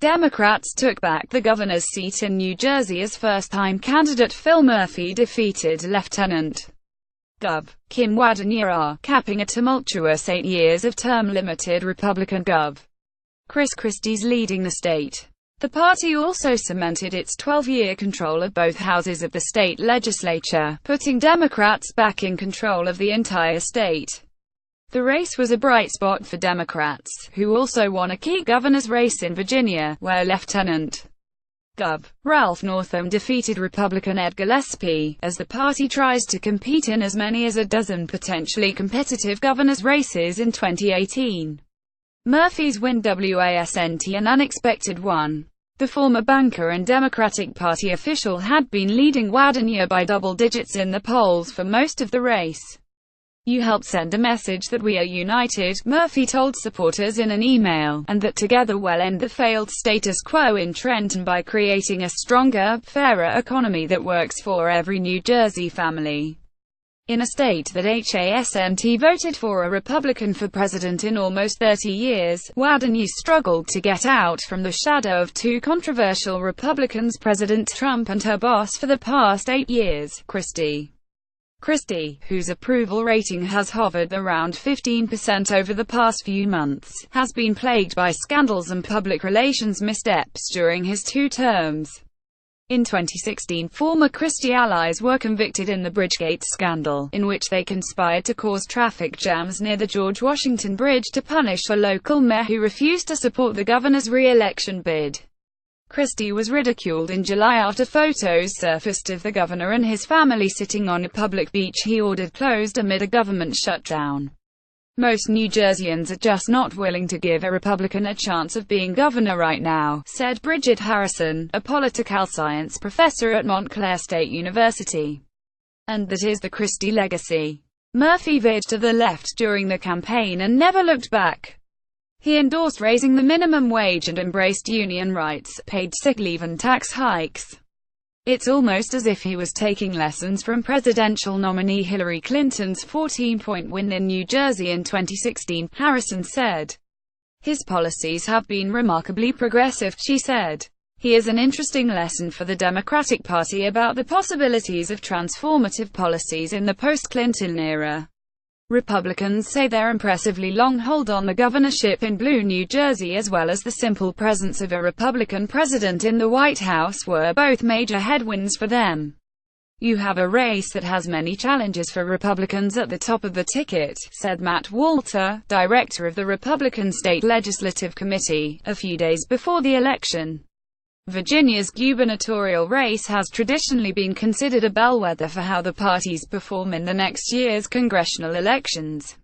Democrats took back the governor's seat in New Jersey as first-time candidate Phil Murphy defeated Lieutenant Gov. Kim Guadagno R, capping a tumultuous 8 years of term-limited Republican Gov. Christie's leading the state. The party also cemented its 12-year control of both houses of the state legislature, putting Democrats back in control of the entire state. The race was a bright spot for Democrats, who also won a key governor's race in Virginia, where Lieutenant Gov. Ralph Northam defeated Republican Ed Gillespie, as the party tries to compete in as many as a dozen potentially competitive governor's races in 2018. Murphy's win wasn't an unexpected one. The former banker and Democratic Party official had been leading Guadagno by double digits in the polls for most of the race. "You helped send a message that we are united," Murphy told supporters in an email, "and that together we'll end the failed status quo in Trenton by creating a stronger, fairer economy that works for every New Jersey family." In a state that hasn't voted for a Republican for president in almost 30 years, Guadagno struggled to get out from the shadow of two controversial Republicans, President Trump and her boss for the past 8 years, Christi, whose approval rating has hovered around 15% over the past few months, has been plagued by scandals and public relations missteps during his 2 terms. In 2016, former Christie allies were convicted in the Bridgegate scandal, in which they conspired to cause traffic jams near the George Washington Bridge to punish a local mayor who refused to support the governor's re-election bid. Christie was ridiculed in July after photos surfaced of the governor and his family sitting on a public beach he ordered closed amid a government shutdown. "Most New Jerseyans are just not willing to give a Republican a chance of being governor right now," said Bridget Harrison, a political science professor at Montclair State University. And that is the Christie legacy. Murphy veered to the left during the campaign and never looked back. He endorsed raising the minimum wage and embraced union rights, paid sick leave and tax hikes. "It's almost as if he was taking lessons from presidential nominee Hillary Clinton's 14-point win in New Jersey in 2016, Harrison said. "His policies have been remarkably progressive," she said. "He is an interesting lesson for the Democratic Party about the possibilities of transformative policies in the post-Clinton era." Republicans say their impressively long hold on the governorship in blue New Jersey as well as the simple presence of a Republican president in the White House were both major headwinds for them. "You have a race that has many challenges for Republicans at the top of the ticket," said Matt Walter, director of the Republican State Legislative Committee, a few days before the election. Virginia's gubernatorial race has traditionally been considered a bellwether for how the parties perform in the next year's congressional elections.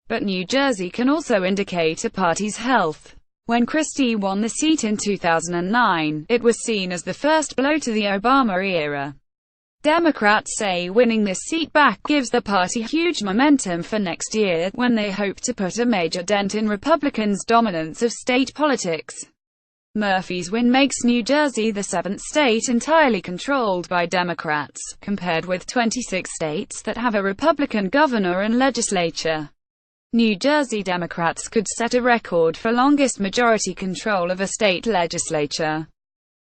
But New Jersey can also indicate a party's health. When Christie won the seat in 2009, it was seen as the first blow to the Obama era. Democrats say winning this seat back gives the party huge momentum for next year, when they hope to put a major dent in Republicans' dominance of state politics. Murphy's win makes New Jersey the 7th state entirely controlled by Democrats, compared with 26 states that have a Republican governor and legislature. New Jersey Democrats could set a record for longest majority control of a state legislature.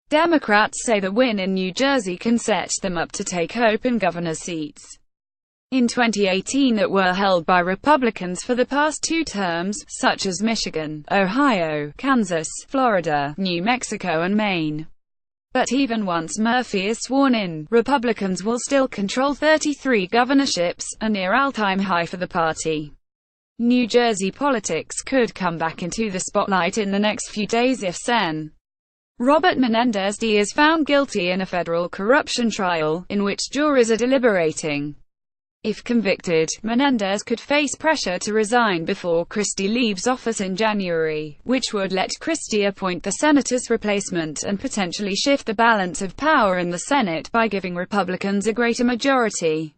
Democrats say the win in New Jersey can set them up to take open governor seats in 2018 that were held by Republicans for the past 2 terms, such as Michigan, Ohio, Kansas, Florida, New Mexico and Maine. But even once Murphy is sworn in, Republicans will still control 33 governorships, a near all-time high for the party. New Jersey politics could come back into the spotlight in the next few days if Sen. Robert Menendez is found guilty in a federal corruption trial, in which jurors are deliberating. If convicted, Menendez could face pressure to resign before Christie leaves office in January, which would let Christie appoint the senator's replacement and potentially shift the balance of power in the Senate by giving Republicans a greater majority.